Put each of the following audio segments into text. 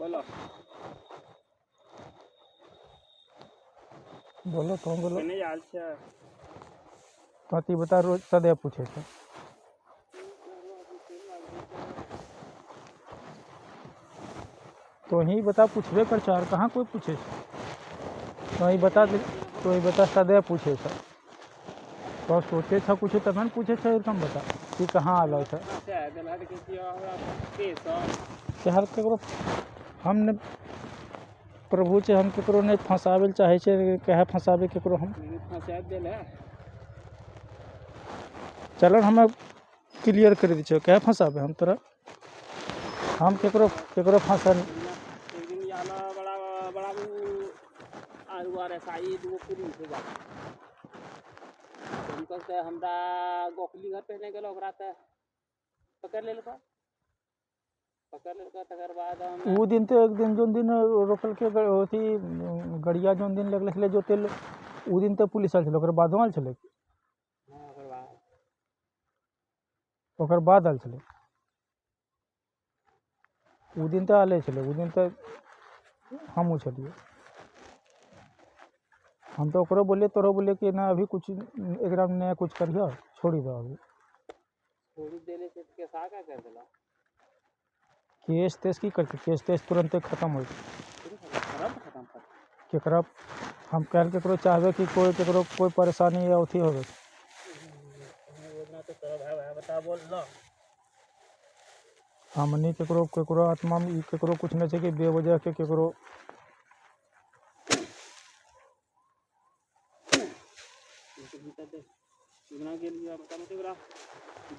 बोलो बोलो कौन बोलो कने जाल छे कथी बता रोज सदैव पूछे छै तो ही बता पूछबे कर चार कहाँ कोई पूछे तो ही बता तो ही बता सदैव पूछे छ तो सोचे छ कुछ तब न पूछे छ एकदम बता कि कहाँ आलो छ शहर ककरो हम ने प्रभु छै हम ककरो नहीं फंसावे ले चाहे छै कहे फंसावे ककरो हम फंसा देले चलो हम क्लियर कर दी कहे फंसावे हम तोरा हम ककरो ककरो फंसा एक दिन याला बड़ा बड़ा आर साई दो पूरी से जा उनको से हमरा गोखली घर पहने गेलो ओकरा त पकड़ लेलको तकर बाद हम वो दिन तो एक दिन जोन दिन रोकल के अथी गड़िया जोन दिन लगल छले जोते वो दिन तो पुलिस आयल छले ओकर बादो आयल छले ओकर बाद आयल छले वो दिन तो आले छले वो दिन तो हम छलिए हम तो ओकरो बोले तोरो बोले कि ना अभी कुछ एकरा में नया कुछ करियो छोड़ी दो अभी थोड़ी देले से के साका कर देला केस तेस की करके केस तेस तुरंत खत्म हो खत्म कर केकरा हम कह केकरो चाहबे कि कोई केकरो कोई परेशानी या अथी होवे तो भाई बता बोल लो हमनी केकरो केकरो आत्मा में केकरो कुछ नहीं छै कि बेवजह के केकरो के लिए बता मुझे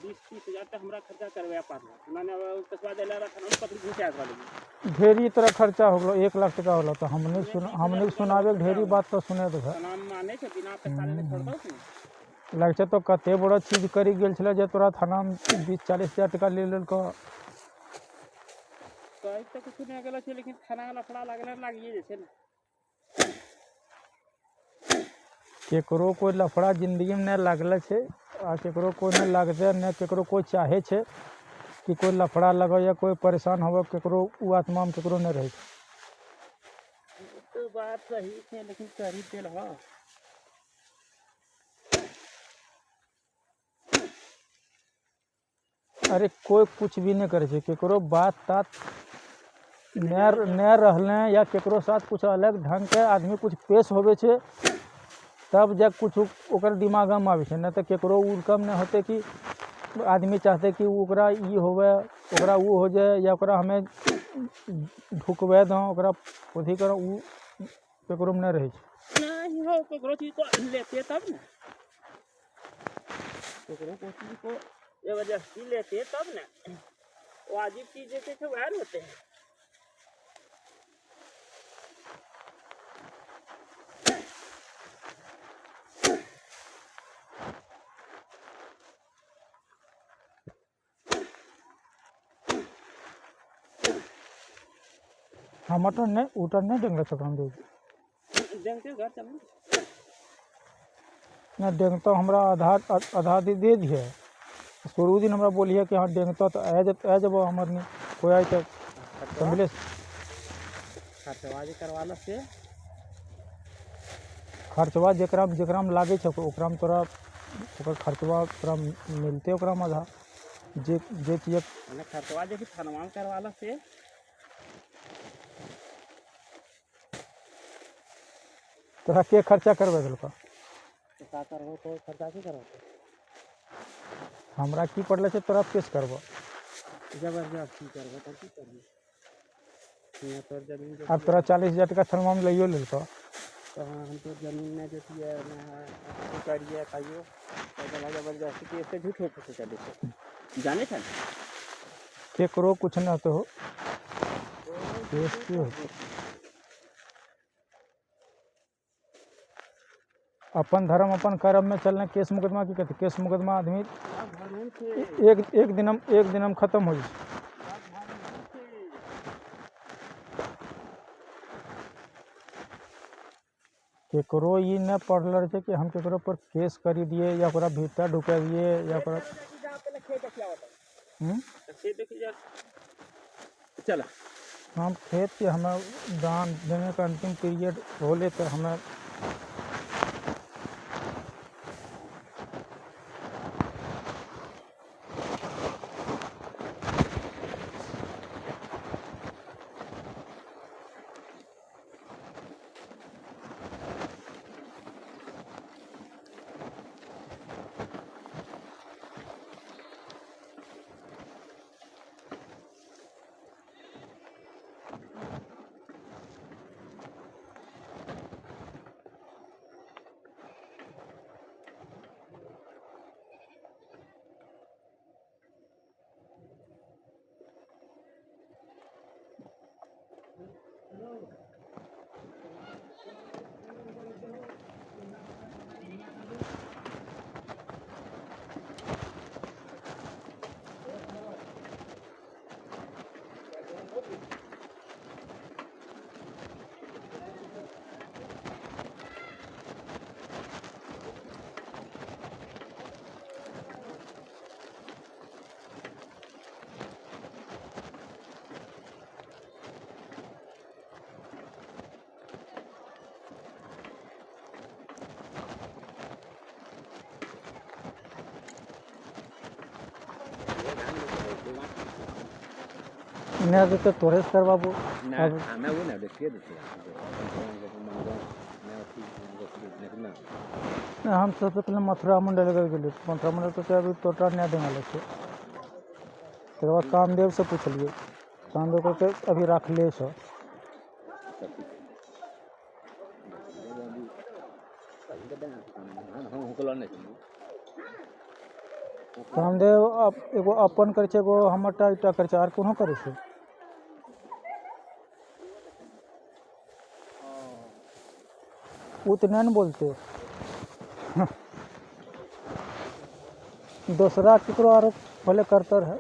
20-30 हज़ार तक हमरा खर्चा करवाया पड़ला मैंने कसवा देला रखा पत्र घुसा वाली ढेरी तरह खर्चा हो गलो 1 लाख टका होला तो हमने सुनावे ढेरी बात तो सुने दे नाम माने छै बिना पैसा लेने छोड़ दो लग छै तो कते बड़ा चीज करी गेल छले जे तोरा थाना में 20-40 हज़ार टका ले लेलको कहीं तक कुछ नहीं गेलो छै लेकिन थाना लफड़ा लागले लागिए जे छै केकरो कोई लफड़ा जिंदगी में नहीं लागल छै आ केकरो कोई नहीं लागते न केकरो कोई चाहे छै कि कोई लफड़ा लगे या कोई परेशान हो केकरो उ आत्मा में केकरो नहीं रहे तो बात सही है लेकिन कर ही देल हो अरे कोई कुछ भी नहीं करे छै केकरो बात तात नहीं रहले या केकरो साथ कुछ अलग ढंग के आदमी कुछ पेश होवे छै तब जब कुछ ओकर दिमाग में आवे छै नहीं तो केकरो उनकम नहीं होते कि आदमी चाहते कि ओकरा ई होवे ओकरा वो हो जाए या ओकरा हमें ढुकवे दो ओकरा अथी करो उ केकरो में नहीं रहे छै नहीं हो केकरो चीज को लेते तब ना केकरो को चीज को जबरदस्ती लेते तब ना वाजिब चीज जैसे तो वह होते हैं हम तो नहीं उतर नहीं देंगे सकम दे देंगे घर चल ना देंगे तो हमरा आधा दे दिए शुरू दिन हमरा बोलिए कि हाँ देंगे तो आ जब हमर नहीं कोई आए तो मिले खर्चवा जे करवाला से खर्चवा जेकरा में लागे छै ओकरा में तोरा ओकर खर्चवा तोरा मिलते ओकरा में आधा जे चीज मैंने खर्चवा जे थानवा करवाला से तोरा के खर्चा करबे देलको तो का करबो तो खर्चा की करबो हमरा की पड़ले छै तोरा पेश करबो जबरदस्ती करबो तो की करबो यहाँ पर जमीन अब तोरा 40,000 टका थरमा में लियो लेलको तो हम तो जमीन में देती है ना करिए कहियो तो जबरदस्ती के से झूठ हो के चले छै जाने छै केकरो कुछ न तो केस की हो अपन धर्म अपन कर्म में चलना केस मुकदमा की कहते केस मुकदमा आदमी एक दिनम खत्म हो जाए केकरो ई न पड़ल छै कि हम केकरो पर केस करी दिए या ओकरा भीतर ढुका दिए या ओकरा चला हम खेत के हमें दान देने का अंतिम पीरियड होले तो हमें इन्हें तो तोरेस कर बाबू ना अब हमें वो ना देखिए देखिए हम सबसे पहले मथुरा मंडल गए मथुरा मंडल तो अभी तोटा नहीं देने वाले थे तक बाद कामदेव से पूछलिए कामदेव को के अभी रख ले सो कामदेव एगो अपन करे छे एगो हमरटा इटा करे छे आर कोनो करे छे उतने न बोलते दूसरा केकरो आरो भले करतर है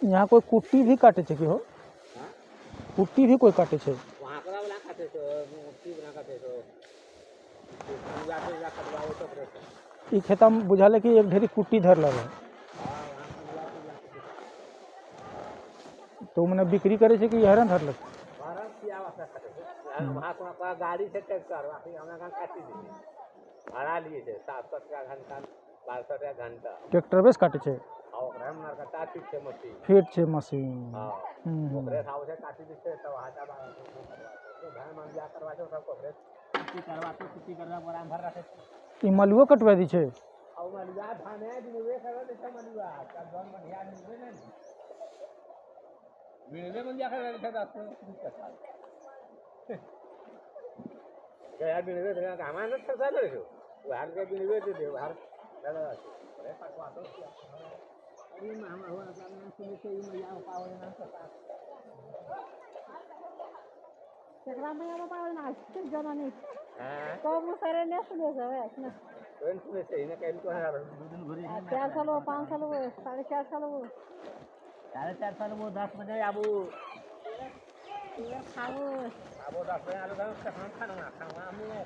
यहाँ कोई कुट्टी भी काटे छे कि हो कुट्टी भी कोई काटे छे वहाँ पर वाला खाते तो मुक्ति बना खाते तो पूजा से जा कटवाओ तो प्रेस ई खेता में बुझाले कि एक ढेरी कुट्टी धर लगे तो मैंने बिक्री करे छे कि हरण धर लगे भारत की आवाज खाते थे वहाँ को गाड़ी से ट्रैक्टर वहाँ हमरा गांव काटी दी भाड़ा लिए थे 700 का घंटा 1200 का घंटा ट्रैक्टर बेस काटे छे और ओकरा हम नरका काटी छे मशीन फिट छे मशीन हां ओकरे साव से काटी दी छे तो हाटा बारा तो धान मान जा करवा छे सब ओकरे कुट्टी करवा बराम भर रखे ई मलुओ कटवा दी छे और मलुआ धान है दिनवे करवा दे छे मलुआ का जौन बढ़िया मिलबे नहीं मिलबे मन जा कर रखे 10 का गया मिलबे तो का हमारे न खर्चा ले जो बाहर के मिलबे दे दे बाहर दादा अरे पटवा तो अरे हम हो ना सुने से ई मैया पावे ना सता Segera मैया पावे ना किस जमाने हां तो वो सारे ने सुने जावे ना कौन सुने से इने कहल को है 2 दिन घुरी 4 साल हो 5 साल हो 4.5 साल हो 4.5 साल वो 10 बजे आबू ये खाओ आबू 10 बजे आलू खाना हमें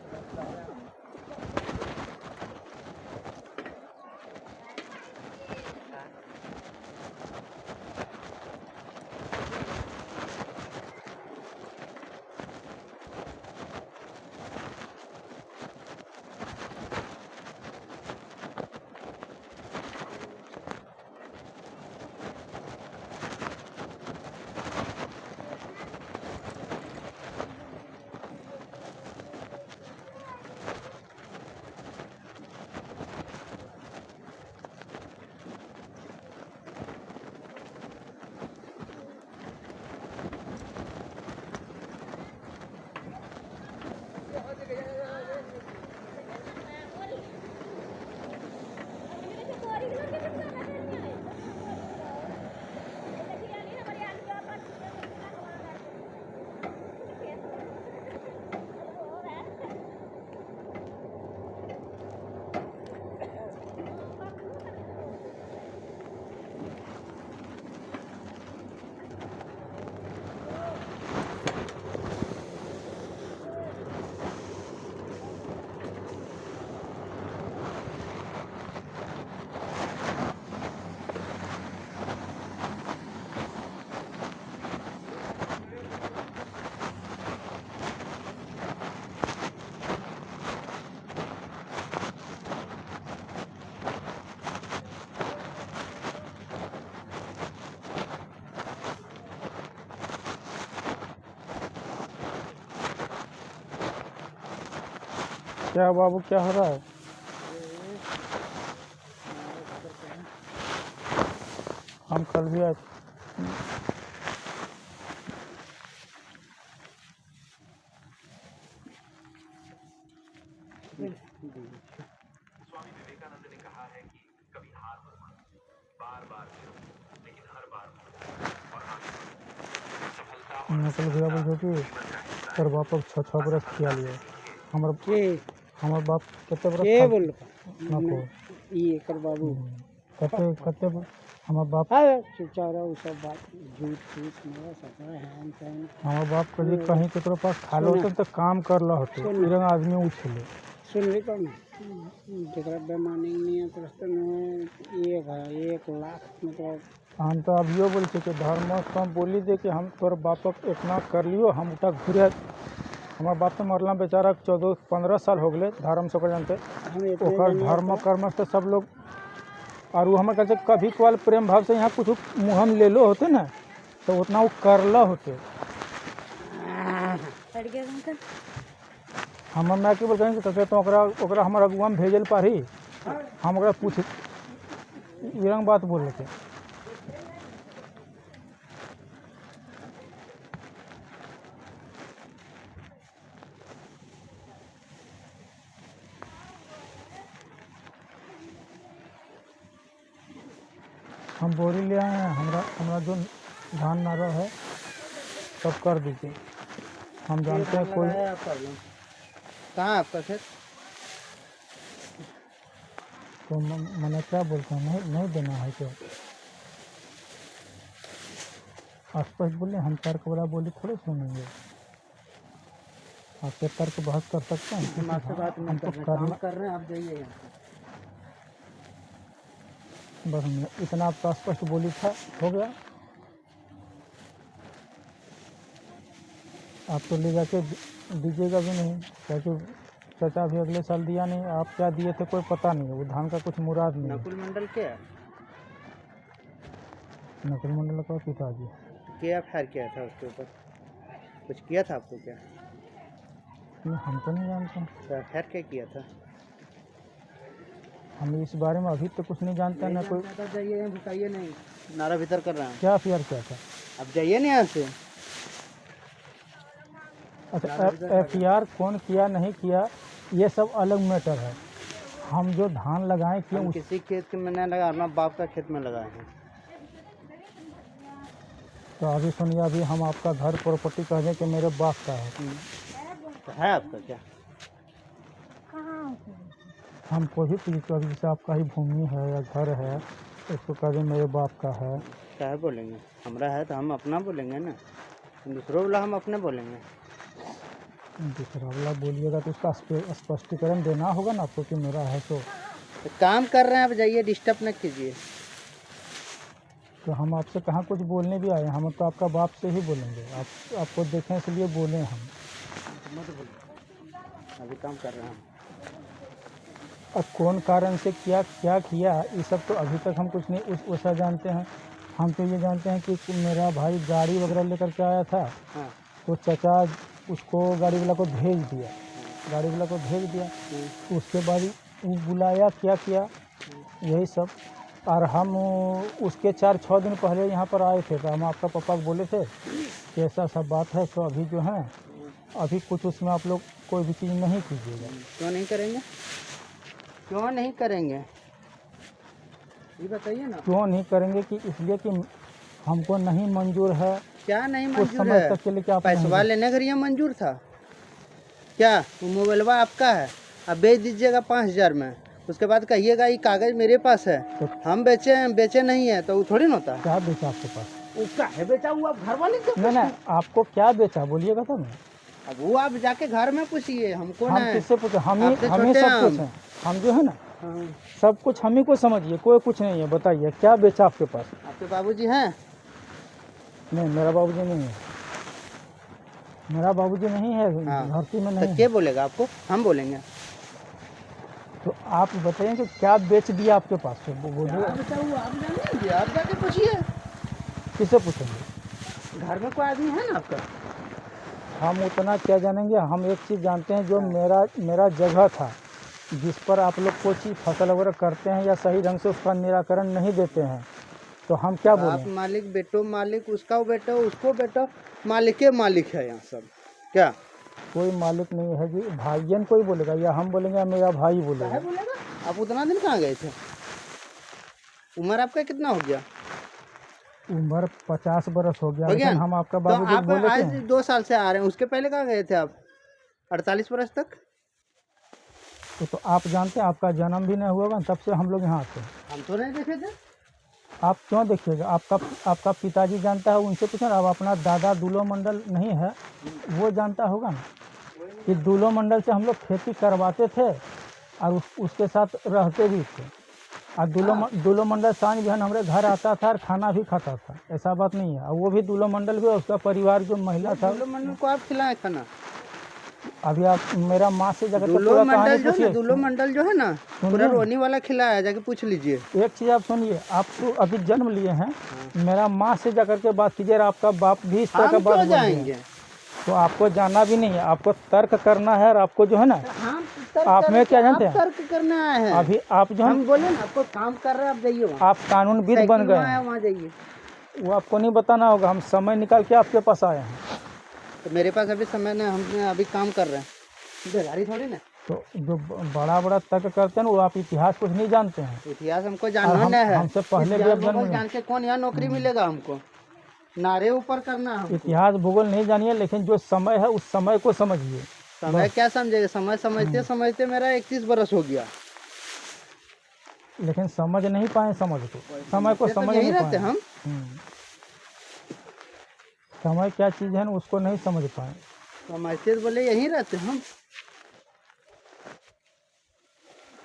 क्या बाबू, क्या हो रहा है? हम कल भी आए। नकल भैया बोल कि तोर बाप 6 बरस खिया लिए हमर के हमर बाप कते बरस के खा बोल नको ई एकर बाबू कते कते हमर बाप हाँ चुपचारा वो सब बात झूठ फूस मेरा सपना है हम हमर बाप कभी कहीं केकरो पास खालो होते तो काम करला होते ई रंग आदमी उछले सुन ली कौन जरा बेमानी नहीं है तो रास्ते में 1 लाख मतलब हम तो अभियो बोल कि धर्म तो हम बोली दे कि हम तोर बापक इतना कर लियो हम उठा घुरे हमार बाप तो मरला बेचारा 14-15 साल हो गए धर्म से जानते हम इतने ओकर धर्म कर्म से सब लोग और वो हमारे कहते कभी कभार प्रेम भाव से यहाँ कुछ मुहम ले लो होते ना तो उतना वो करला होते हम मैं की बोल कहेंगे तो ओकरा हमारा अगुआ में भेजल पारी हम ओकरा पूछ ये रंग बात बोल लेते हम बोरी ले आए हैं हमरा जो धान नारा है सब कर दीजिए हम जानते हैं कोई कहाँ आपका खेत तो मैंने क्या बोलता हूँ नहीं देना है क्या आसपास बोले हम तर्क वाला बोली थोड़े सुनेंगे आपके तर्क बहस कर सकते हैं हम आपसे बात नहीं कर रहे हैं आप जाइए यहाँ से बस हमने इतना आपका स्पष्ट बोली था हो गया आप तो ले जाके दीजिएगा भी नहीं क्योंकि चाचा भी अगले साल दिया नहीं आप क्या दिए थे कोई पता नहीं है वो धान का कुछ मुराद नहीं नकुल मंडल क्या है नकुल मंडल का पिताजी क्या फायर किया था उसके ऊपर कुछ किया था आपको क्या हम तो नहीं जानते तो फायर क्या किया था हम इस बारे में अभी तो कुछ नहीं जानते ना कोई जाइए बताइए नहीं नारा भीतर कर रहा हूँ क्या फेयर क्या था अब जाइए ना यहाँ से अच्छा FIR कौन किया नहीं किया ये सब अलग मैटर है हम जो धान लगाए किए हम किसी खेत में नहीं लगा अपना बाप का खेत में लगाए हैं तो अभी सुनिए अभी हम आपका घर प्रॉपर्टी कह दें कि मेरे बाप का है तो है आपका क्या हम कोई भी चीज़ को अभी जैसे आपका ही भूमि है या घर है उसको कह दें मेरे बाप का है क्या है बोलेंगे हमारा है तो हम अपना बोलेंगे ना दूसरों वाला हम अपने बोलेंगे दूसरा वाला बोलिएगा तो उसका स्पष्टीकरण देना होगा ना आपको कि मेरा है तो काम कर रहे हैं आप जाइए डिस्टर्ब न कीजिए तो हम आपसे कहाँ कुछ बोलने भी आए हम तो आपका बाप से ही बोलेंगे आपको देखें इसलिए बोले हम अभी काम कर रहे हैं अब कौन कारण से क्या किया ये सब तो अभी तक हम कुछ नहीं वैसा जानते हैं हम तो ये जानते हैं कि मेरा भाई गाड़ी वगैरह लेकर के आया था हाँ तो चाचा उसको गाड़ी वाला को भेज दिया उसके बाद वो बुलाया क्या किया यही सब और हम उसके 4-6 दिन पहले यहाँ पर आए थे तो हम आपका पापा को बोले थे कि ऐसा सब बात है तो अभी जो है अभी कुछ उसमें आप लोग कोई भी चीज़ नहीं कीजिएगा क्यों नहीं करेंगे ये बताइए ना क्यों नहीं करेंगे कि इसलिए कि हमको नहीं मंजूर है क्या नहीं कुछ मंजूर समय है तक के लिए क्या पैसवा लेने के लिए मंजूर था क्या वो मोबाइलवा आपका है अब बेच दीजिएगा 5,000 में उसके बाद कहिएगा ये कागज मेरे पास है तो हम बेचे नहीं है तो वो थोड़ी ना होता क्या बेचा आपके पास वो क्या है बेचा हुआ घर वाले नहीं आपको क्या बेचा बोलिएगा तब ना अब वो आप जाके घर में पूछिए हमको हम ना किससे पूछे हम आपसे हमें छोटे सब हैं कुछ है हम जो है ना हाँ, सब कुछ हम ही को समझिए कोई कुछ नहीं है बताइए क्या बेचा आपके पास आपके बाबूजी हैं नहीं मेरा बाबूजी नहीं है मेरा बाबूजी नहीं है हाँ। धरती में तो नहीं क्या है। बोलेगा आपको हम बोलेंगे तो आप बताइए कि क्या बेच दिया आपके पास तो बोलिए आप जाके पूछिए किससे पूछेंगे घर में कोई आदमी है ना आपका हम उतना क्या जानेंगे, हम एक चीज़ जानते हैं, जो मेरा जगह था जिस पर आप लोग कोई चीज़ फसल वगैरह करते हैं या सही ढंग से उसका निराकरण नहीं देते हैं, तो हम क्या आप बोलें? मालिक बेटो मालिक, उसका बेटो उसको बेटो, मालिक के मालिक है यहाँ सब। क्या कोई मालिक नहीं है जी, भाईयन कोई बोलेगा या हम बोलेंगे या मेरा भाई काहे बोलेगा? बोलेगा? आप उतना दिन कहाँ गए थे? उम्र आपका कितना हो गया? उम्र 50 बरस हो गया, हो गया लेकिन ना? हम आपका तो बाबू कुछ आप बोले आज थे? 2 साल से आ रहे हैं, उसके पहले कहाँ गए थे आप? 48 वर्ष तक? तो आप जानते हैं, आपका जन्म भी नहीं हुआ होगा, तब से हम लोग यहाँ आते हैं। हम तो नहीं देखे थे। आप क्यों देखिएगा, आपका पिताजी जानता है, उनसे पूछो ना। अब अपना दादा दूलो मंडल नहीं है, वो जानता होगा ना कि दूलो मंडल से हम लोग खेती करवाते थे और उसके साथ रहते भी थे। और दूलो मंडल सांझ बिहान हमारे घर आता था और खाना भी खाता था, ऐसा बात नहीं है। और वो भी दूलो मंडल भी, और उसका परिवार जो महिला था। दूल्हो मंडल को आप खिलाए खाना? अभी आप मेरा माँ से जाकर के दूल्हो पूरा मंडल कहानी जो है ना, पूछिए। दूल्हो मंडल जो है ना, पूरा रोनी वाला खिलाया, जाके पूछ लीजिए। एक चीज़ आप सुनिए, आप तो अभी जन्म लिए हैं, मेरा माँ से जाकर के बात कीजिए। और आपका बाप भी इस तरह का हम बात क्यों बोल रहे हैं, जाएंगे? तो आपको जाना भी नहीं है, आपको तर्क करना है। और आपको जो है ना, हम आप में क्या जानते हैं, तर्क करने आए हैं। अभी आप जो है, हम बोले ना आपको काम कर रहे हैं, आप जाइए वहाँ। आप कानूनविद बन गए हैं, वहाँ जाइए। वो आपको नहीं बताना होगा। हम समय निकाल के आपके पास आए हैं। तो मेरे पास अभी समय नहीं, हम अभी काम कर रहे हैं, बेगारी थोड़ी ना। तो जो बड़ा तर्क करते हैं ना, वो आप इतिहास कुछ नहीं जानते हैं। इतिहास हमको और जानना नहीं है। हमसे पहले भी आप जन्म लिए। जान के कौन यहाँ नौकरी मिलेगा हमको? नारे ऊपर करना हमको। इतिहास भूगोल नहीं जानिए, लेकिन जो समय है उस समय को समझिए। समय क्या समझेगा? समय समझते समझते मेरा 31 बरस हो गया। लेकिन समझ नहीं पाए समय को, समय को ये तो समझ यहीं नहीं रहते पाए। हम। समय क्या चीज़ है ना, उसको नहीं समझ पाए। समझते बोले यहीं रहते हम।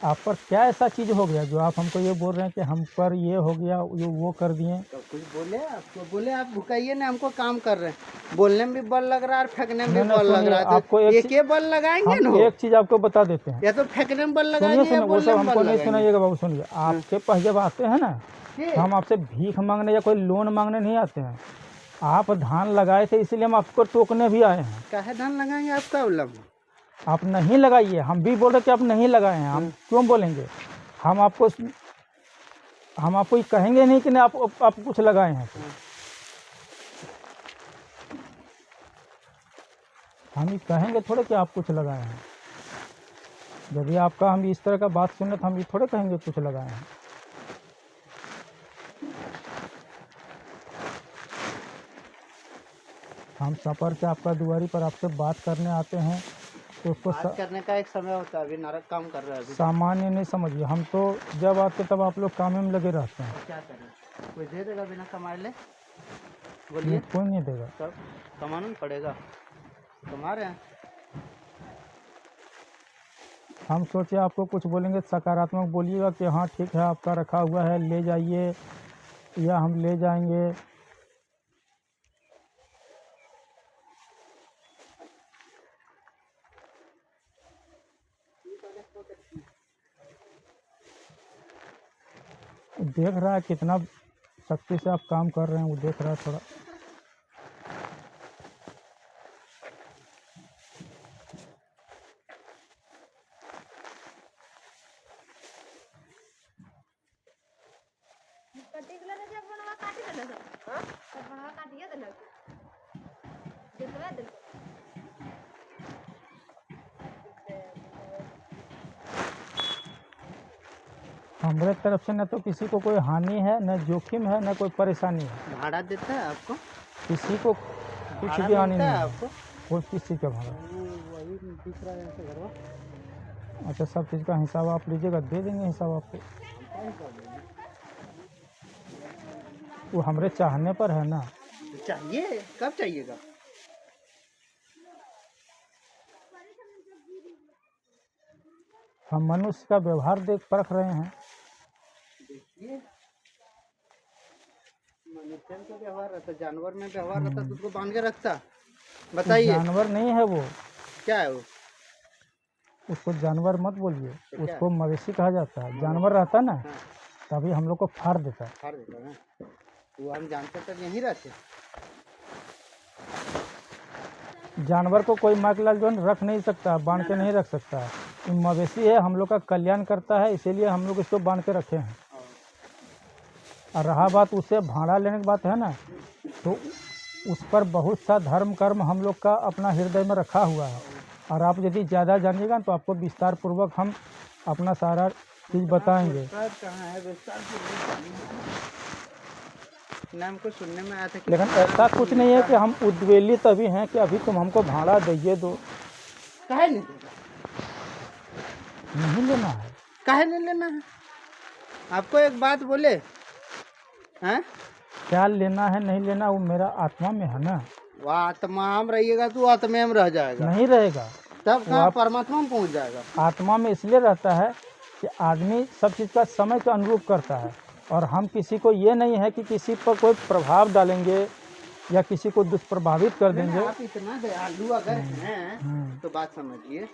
आप पर क्या ऐसा चीज़ हो गया जो आप हमको ये बोल रहे हैं कि हम पर ये हो गया, ये वो कर दिए? तो कुछ बोले आपको, बोले आप भुकाइए ना, हमको काम कर रहे हैं। बोलने में भी बल लग रहा है और फेंकने में भी नहीं, बल लग सुनिए, रहा है। आपको तो एक एक ही बल लगाएंगे हम ना, एक चीज़ आपको बता देते हैं। या तो फेंकने में बल सुनिए लगाएंगे या वो बोलने सब में हमको बल नहीं लगाएंगे। सुनाइएगा बाबू, सुनिए। आपके पास जब आते हैं ना, ठीक। तो हम आपसे भीख मांगने या कोई लोन मांगने नहीं आते हैं। आप धान लगाए थे, इसीलिए हम आपको टोकने भी आए हैं। काहे धान लगाएंगे? आपका उल्लम। आप नहीं लगाइए, हम भी बोल रहे कि आप नहीं लगाए हैं, हम क्यों बोलेंगे? हम आपको ये कहेंगे नहीं कि नहीं आप कुछ लगाए हैं। हम ये कहेंगे थोड़े कि आप कुछ लगाए हैं। यदि आपका हम इस तरह का बात सुने तो हम ये थोड़े कहेंगे कुछ लगाए हैं। हम सफर के आपका दुआरी पर आपसे बात करने आते हैं, तो उसको बात करने का एक समय होता है। अभी नरक काम कर रहे हैं अभी। सामान्य नहीं समझिए। हम तो जब आते तब आप लोग काम में लगे रहते हैं। तो क्या करें? कोई दे देगा बिना कमाए ले? ये बोलिए। कोई नहीं देगा। तब कमाना नहीं पड़ेगा। कमा रहे हैं। हम सोचे आपको कुछ बोलेंगे सकारात्मक बोलिएगा कि हाँ ठीक है, आपका रखा हुआ है, ले जाइए, या हम ले जाएंगे। देख रहा है कितना सख्ती से आप काम कर रहे हैं, वो देख रहा है थोड़ा। हमारे तरफ से न तो किसी को कोई हानि है, न जोखिम है, न कोई परेशानी है। भाड़ा देता है आपको? किसी को कुछ भाड़ा भी हानि मिलता नहीं है है। आपको? कोई किसी का भाड़ा। वही दिख रहा है यहाँ से घरवा। अच्छा, सब चीज़ का हिसाब आप लीजिएगा, दे देंगे हिसाब आपको। वो हमारे चाहने पर है ना। चाहिए? कब चाहिएगा? हम मनुष्य का व्यवहार देख परख रहे हैं। देखिए, मनुष्य का व्यवहार रहता, जानवर में व्यवहार रहता तो उसको बांध के रखता। बताइए। जानवर नहीं है वो, क्या है वो? उसको जानवर मत बोलिए, तो क्या उसको मवेशी कहा जाता है। जानवर रहता ना, हाँ। तभी हम लोग को फाड़ देता है। फाड़ देता है। वो हम जानते तब यहीं रहते। जानवर को कोई माइकलाल जो रख नहीं सकता, बांध के नहीं रख सकता है। ये मवेशी है, हम लोग का कल्याण करता है, इसीलिए हम लोग इसको बांध के रखे हैं। और रहा बात उससे भाड़ा लेने की बात है ना, तो उस पर बहुत सा धर्म कर्म हम लोग का अपना हृदय में रखा हुआ है। और आप यदि ज़्यादा जानिएगा तो आपको विस्तार पूर्वक हम अपना सारा चीज़ बताएंगे। विस्तार कहाँ है, विस्तार नाम को सुनने में आया था कि लेकिन ऐसा कुछ नहीं है कि हम उद्वेलित अभी हैं कि अभी तुम हमको भाड़ा दीजिए दो, काहे नहीं देगा, नहीं लेना है। काहे नहीं लेना है? आपको एक बात बोले हैं, क्या लेना है नहीं लेना वो मेरा आत्मा में है ना, वो आत्मा में रहिएगा तो आत्मा में रह जाएगा, नहीं रहेगा। तब कहाँ परमात्मा में पहुँच जाएगा। आत्मा में इसलिए रहता है कि आदमी सब चीज़ का समय के अनुरूप करता है। और हम किसी को ये नहीं है कि किसी पर कोई प्रभाव डालेंगे या किसी को दुष्प्रभावित कर देंगे। आप इतना दयालु अगर हैं तो बात समझिए,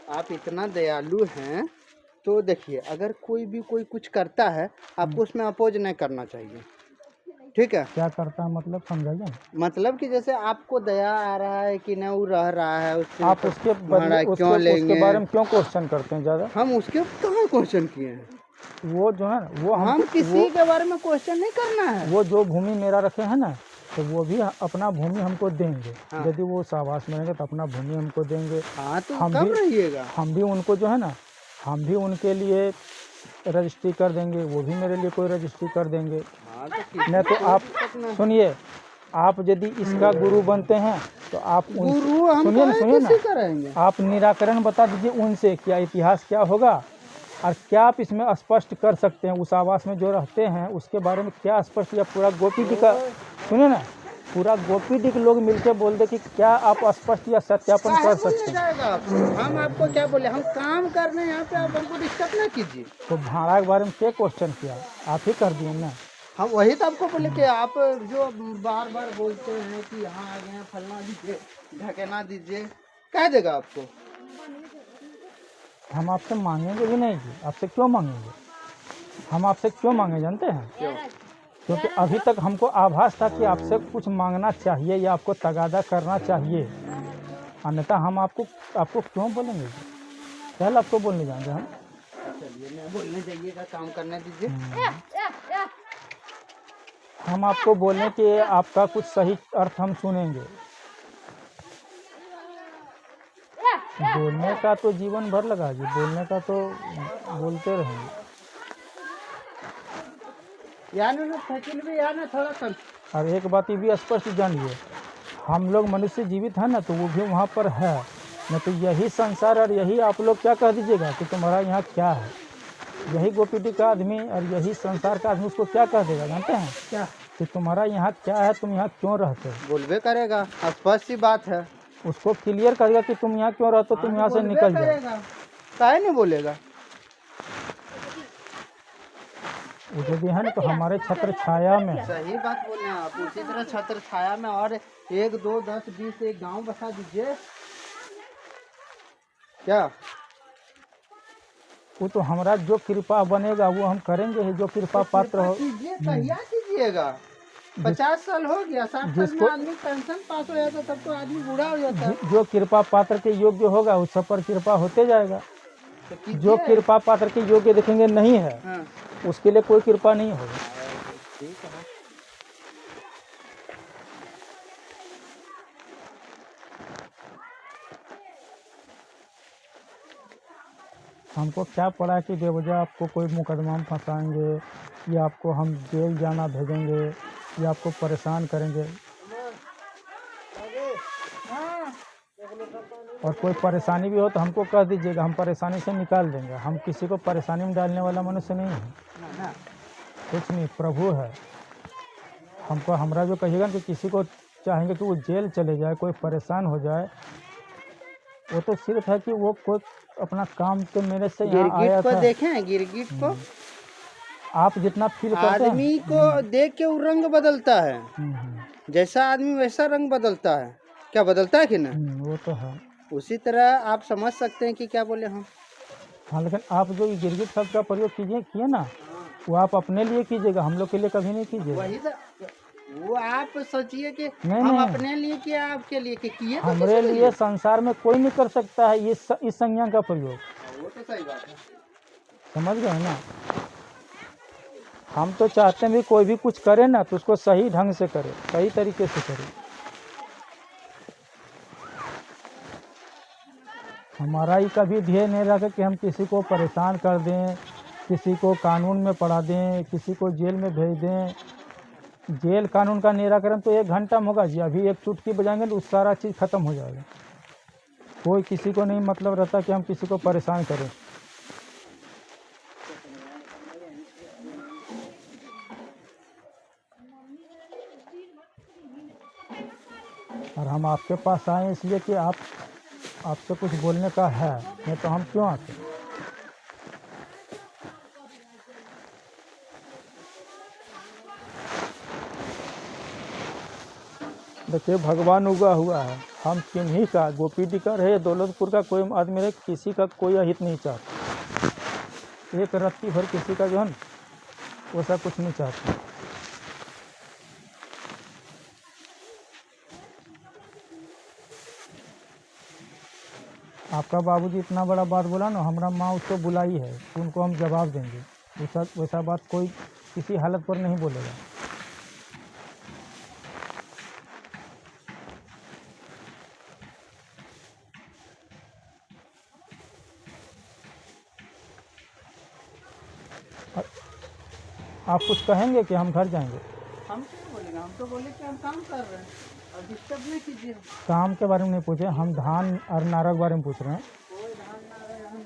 आप इतना दयालु हैं तो देखिए, अगर कोई भी कोई कुछ करता है आपको उसमें अपोज नहीं करना चाहिए, ठीक है? क्या करता है मतलब समझाइए। मतलब कि जैसे आपको दया आ रहा है कि ना वो रह रहा है, उससे आप उसके भाड़ा क्यों लेंगे? उसके बारे में क्यों क्वेश्चन करते हैं ज़्यादा? हम उसके कहाँ क्वेश्चन किए हैं? वो जो है ना, वो हम किसी के बारे में क्वेश्चन नहीं करना है। वो जो भूमि मेरा रखे हैं ना, तो वो भी अपना भूमि हमको देंगे। हाँ। यदि वो शाबाश में रहेंगे तो अपना भूमि हमको देंगे। हाँ तो हम कब भी- रहिएगा? हम भी उनको जो है ना, हम भी उनके लिए रजिस्ट्री कर देंगे, वो भी मेरे लिए कोई रजिस्ट्री कर देंगे। हाँ तो नहीं तो आप सुनिए, आप यदि इसका गुरु बनते हैं तो आप गुरु हम सुनिए ना, सुनिए किसी ना, करेंगे? आप निराकरण बता दीजिए उनसे, क्या इतिहास क्या होगा और क्या आप इसमें स्पष्ट कर सकते हैं। उस आवास में जो रहते हैं उसके बारे में क्या स्पष्ट, या पूरा गोपी जी का सुनिए ना, पूरा गोपी जी के लोग मिलकर बोल दे कि क्या आप स्पष्ट या सत्यापन कर सकते हैं। जाएगा हम आपको क्या बोले, हम काम कर रहे हैं यहाँ पे, आप हमको डिस्टर्ब ना कीजिए। तो भाड़ा के बारे में क्या क्वेश्चन किया, आप ही कर दिए ना। हम वही तो आपको बोले कि आप जो बार बार बोलते हैं कि यहाँ आ गए हैं, फलना दीजिए, ढकेना दीजिए, कह देगा आपको। हम आपसे मांगेंगे भी नहीं जी, आपसे क्यों मांगेंगे? हम आपसे क्यों मांगे जानते हैं? क्योंकि अभी तक हमको आभास था कि आपसे कुछ मांगना चाहिए या आपको तगादा करना चाहिए, अन्यथा हम आपको क्यों बोलेंगे जी? पहले आपको बोलने जाएंगे हम। चलिए मैं बोलने जाइएगा, काम करने दीजिए। हम आपको बोलें कि आपका कुछ सही अर्थ हम सुनेंगे। बोलने का तो जीवन भर लगा जी, बोलने का तो बोलते रहेंगे। यानी ना साइकिल भी यार ना थोड़ा कम। और एक बात ये भी स्पष्ट जानिए, हम लोग मनुष्य जीवित है ना, तो वो भी वहाँ पर है न। तो यही संसार और यही आप लोग क्या कह दीजिएगा कि तुम्हारा यहाँ क्या है, यही गोपीडी का आदमी और यही संसार का आदमी उसको क्या कह देगा जानते हैं? क्या कि तुम्हारा यहाँ क्या है, तुम यहाँ क्यों रहते हो। बोलबे करेगा, स्पष्ट सी बात है। उसको क्लियर करेगा कि तुम यहाँ क्यों रहते हो, तुम यहाँ से निकल जाओ। काहे नहीं बोलेगा? वो यदि है ना तो हमारे छत्र छाया में है। सही बात बोले हैं आप। उसी तरह छत्र छाया में और 1, 2, 10, 20 एक गांव बसा दीजिए। क्या वो तो हमारा जो कृपा बनेगा वो हम करेंगे ही, जो कृपा पात्र हो। कीजिए, कहिया कीजिएगा? 50 साल हो गया, 60 साल में आदमी पेंशन पास हो जाता, तब तो आदमी बूढ़ा हो जाता है। जो कृपा पात्र के योग्य होगा उस सब पर कृपा होते जाएगा। तो कीजिए। जो कृपा पात्र के योग्य देखेंगे नहीं है, हाँ, उसके लिए कोई कृपा नहीं होगा। ठीक है। हमको क्या पड़ा कि बेवजह आपको कोई मुकदमा में फंसाएंगे या आपको हम जेल जाना भेजेंगे या आपको परेशान करेंगे। और कोई परेशानी भी हो तो हमको कह दीजिएगा, हम परेशानी से निकाल देंगे। हम किसी को परेशानी में डालने वाला मनुष्य नहीं है, ना कुछ नहीं, प्रभु है। हमको हमरा जो कहिएगा कि किसी को चाहेंगे कि वो जेल चले जाए, कोई परेशान हो जाए, वो तो सिर्फ है कि वो कोई अपना काम तो मेरे से यहाँ आया गिरगिट को था। देखें, गिरगिट को आप जितना फील करते हैं, आदमी को देख के वो रंग बदलता है। जैसा आदमी वैसा रंग बदलता है। क्या बदलता है कि ना? वो तो है। उसी तरह आप समझ सकते हैं कि क्या बोले हम। हाँ, लेकिन आप जो गिरगिट शब्द का प्रयोग किए ना, वो आप अपने लिए कीजिएगा, हम लोग के लिए कभी नहीं कीजिएगा। वही तो वो आप सोचिए कि नहीं, हम नहीं। अपने लिए किया आपके लिए कि किए तो हमारे किसी के लिए संसार में कोई नहीं कर सकता है ये इस संज्ञा का प्रयोग। वो तो सही बात है। समझ गए ना। हम तो चाहते हैं भी कोई भी कुछ करे ना तो उसको सही ढंग से करे, सही तरीके से करे। हमारा ही कभी ध्येय नहीं रखा कि हम किसी को परेशान कर दें, किसी को कानून में पड़ा दें, किसी को जेल में भेज दें। जेल कानून का निराकरण तो 1 घंटा में होगा जी। अभी एक चुटकी बजाएंगे तो सारा चीज़ ख़त्म हो जाएगा। कोई किसी को नहीं मतलब रहता कि हम किसी को परेशान करें। और हम आपके पास आए इसलिए कि आपसे कुछ बोलने का है, नहीं तो हम क्यों आते। देखिए भगवान उगा हुआ है, हम किन्हीं का गोपीडी का रहे दौलतपुर का कोई आदमी रहे, किसी का कोई अहित नहीं चाहता। एक रत्ती भर किसी का जो है वैसा कुछ नहीं चाहता। आपका बाबूजी इतना बड़ा बात बोला ना, हमारा माँ उसको बुलाई है, उनको हम जवाब देंगे। वैसा बात कोई किसी हालत पर नहीं बोलेगा। आप कुछ कहेंगे कि हम घर जाएंगे? हम क्या बोलेंगे, हम तो बोले कि हम काम कर रहे हैं और डिस्टर्ब नहीं कीजिए। काम के बारे में नहीं पूछे, हम धान और नारा के बारे में पूछ रहे हैं। कोई धान ना रहे हम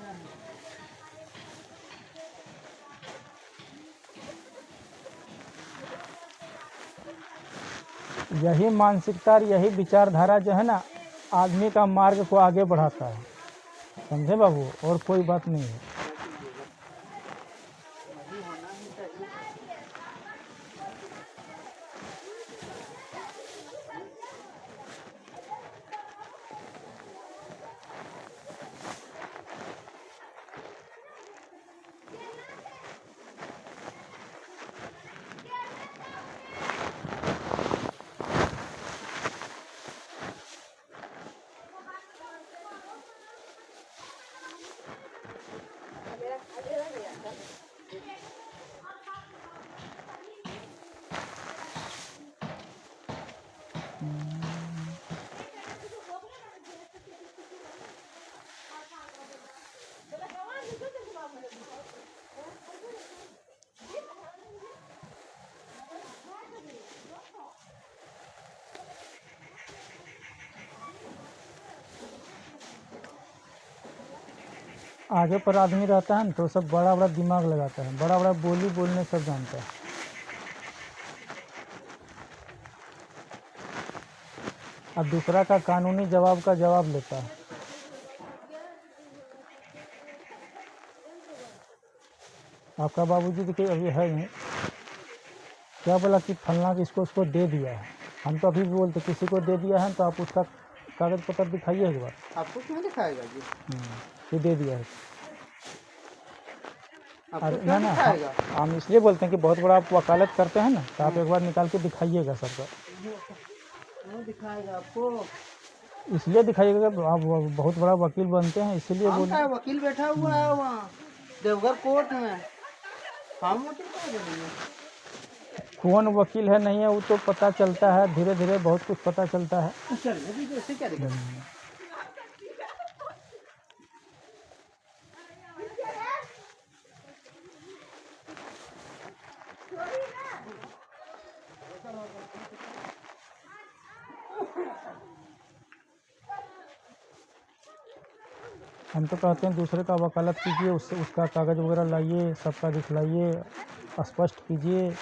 नहीं। यही मानसिकता और यही विचारधारा जो है ना आदमी का मार्ग को आगे बढ़ाता है। समझे बाबू, और कोई बात नहीं है। आगे पर आदमी रहता है ना तो सब बड़ा बड़ा दिमाग लगाता है, बड़ा बड़ा बोली बोलने सब जानता है। अब दूसरा का कानूनी जवाब का जवाब लेता है। आपका बाबूजी देखिए अभी है नहीं, क्या बोला कि फलना कि इसको उसको दे दिया है। हम तो अभी भी बोलते किसी को दे दिया है तो आप उसका कागज पत्र दिखाइए एक बार। आपको क्यों दिखाएगा जी? कि दे दिया है। आपको अरे क्यों ना दिखाएगा? हम इसलिए बोलते हैं कि बहुत बड़ा आप वकालत करते हैं ना, तो आप एक बार निकाल के दिखाइएगा सबका। क्यों दिखाएगा आपको? इसलिए दिखाइएगा कि आप बहुत बड़ा वकील बनते हैं, इसीलिए हम बोल। का वकील बैठा हुआ है वहाँ देवघर कोर्ट में, हम वकील क्या बोलेंगे? कौन वकील है नहीं है वो तो पता चलता है, धीरे धीरे बहुत कुछ पता चलता है। चलिए दीजिए, इससे क्या दिक्कत है? हम तो कहते हैं दूसरे का वकालत कीजिए, उससे उसका कागज़ वगैरह लाइए, सबका दिखलाइए, स्पष्ट कीजिए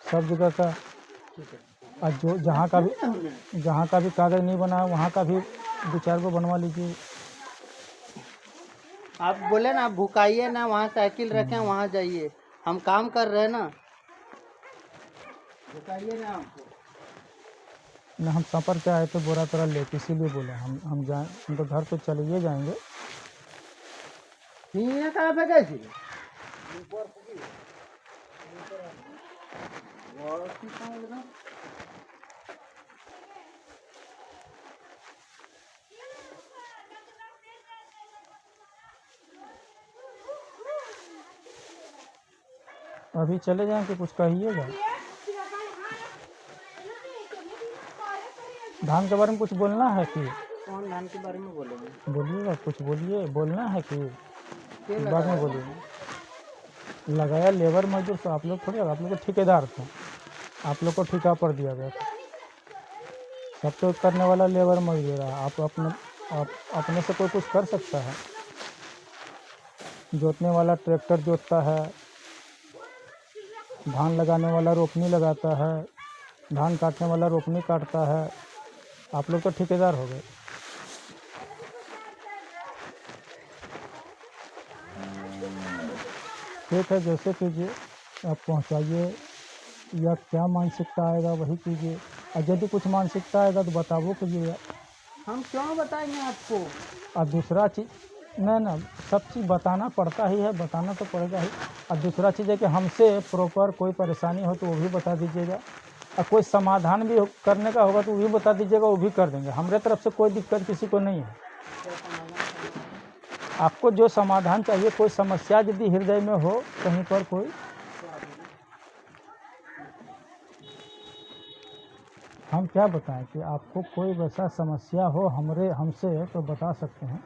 सब जगह का। और जो जहाँ का भी कागज़ नहीं बना है वहाँ का भी 2-4 को बनवा लीजिए। आप बोले ना, आप भुकाइए ना, वहाँ साइकिल रखें वहाँ जाइए, हम काम कर रहे हैं ना, भुकाइए ना हमको। न हम सफ़र के आए थे बोरा तोरा लेके, इसीलिए बोले हम जाएँ, हम तो घर तो चले जाएंगे। ये कहाँ पे गए थे? अभी चले जाएं कि कुछ कहिएगा? धान के बारे में कुछ बोलना है कि? कौन धान के बारे में बोलेंगे? बोलिएगा, कुछ बोलिए, बोलना है कि क्यों बाद में बोलिए। लगाया लेबर मजदूर तो आप लोग थोड़ी, आप लोग को ठेकेदार थे, आप लोग को ठेका पर दिया गया था। सब तो करने वाला लेबर मजदूर है। आप अपने से कोई कुछ कर सकता है? जोतने वाला ट्रैक्टर जोतता है, धान लगाने वाला रोपनी लगाता है, धान काटने वाला रोपनी काटता है। आप लोग तो ठेकेदार हो गए। ठीक है, जैसे कीजिए आप पहुंचाइए, या क्या मानसिकता आएगा वही कीजिए। और यदि कुछ मानसिकता आएगा तो बताबो कीजिए। हम क्यों बताएंगे आपको? और दूसरा चीज़ ना सब चीज़ बताना पड़ता ही है, बताना तो पड़ेगा ही। और दूसरा चीज़ है कि हमसे प्रॉपर कोई परेशानी हो तो वो भी बता दीजिएगा, और कोई समाधान भी करने का होगा तो वो भी बता दीजिएगा, वो भी कर देंगे। हमारे तरफ से कोई दिक्कत किसी को नहीं है। आपको जो समाधान चाहिए, कोई समस्या यदि हृदय में हो कहीं पर कोई, हम क्या बताएं कि आपको कोई वैसा समस्या हो हमसे तो बता सकते हैं।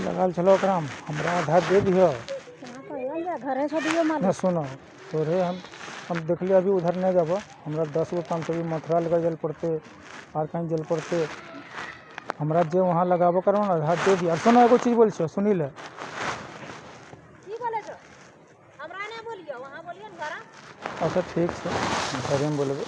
लगा चलो ओकराम हमरा आधा दे दियो घरे से दियो मालिक। ना सुनो तो रे हम देख लिया, अभी उधर नहीं जाबो। हमरा 10 गो काम से भी मथुरा लगा जल पड़ते और कहीं जल पड़ते। हमरा जे वहाँ लगाबो करो ना आधा दे दिया। सुनो एगो चीज़ बोल छो, सुनी ले। की बोले छो? हमरा नहीं बोलियो, वहाँ बोलियो न घरा। अच्छा ठीक है, घरे में बोलबे।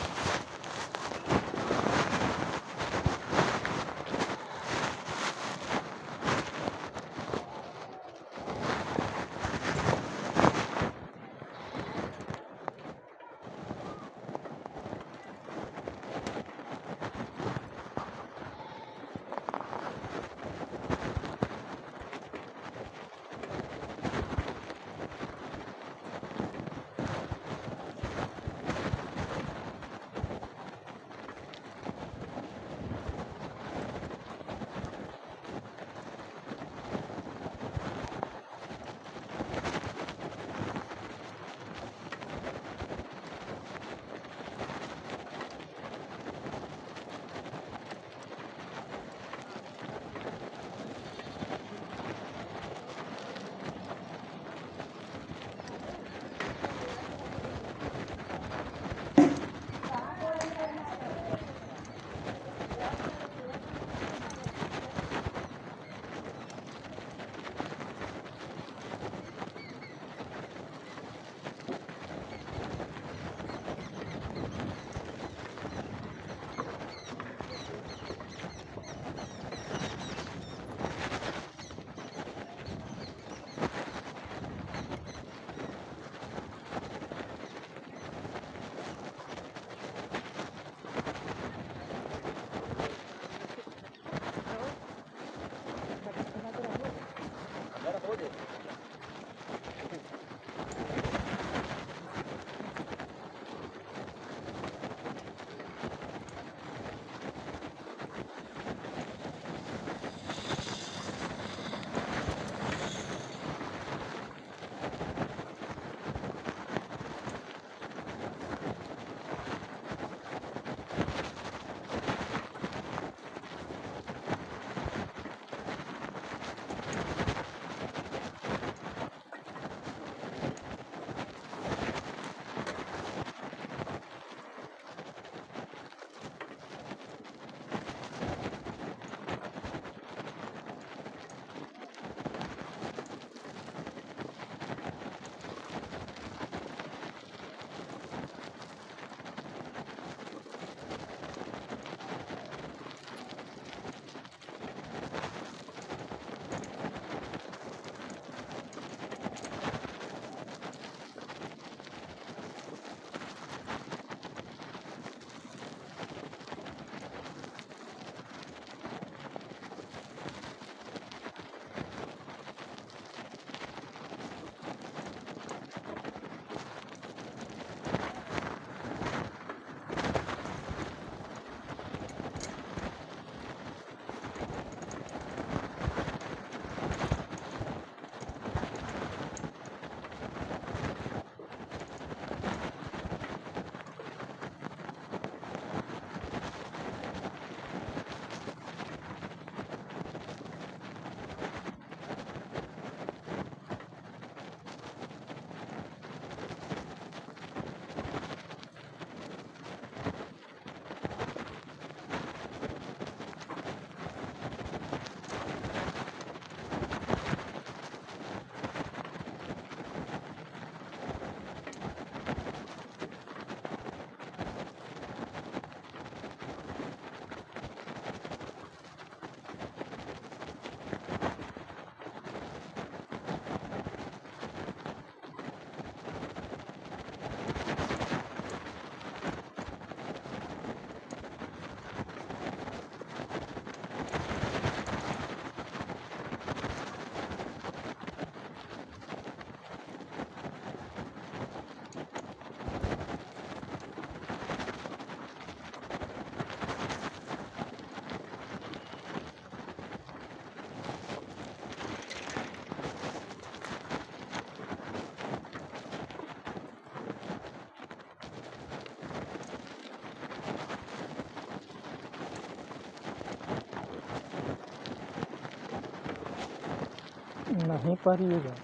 नहीं पारिएगा,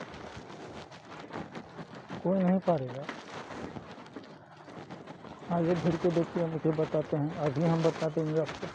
कोई नहीं पारेगा। आगे फिर के देखिए, मुझे बताते हैं, अभी हम बता देंगे आपको।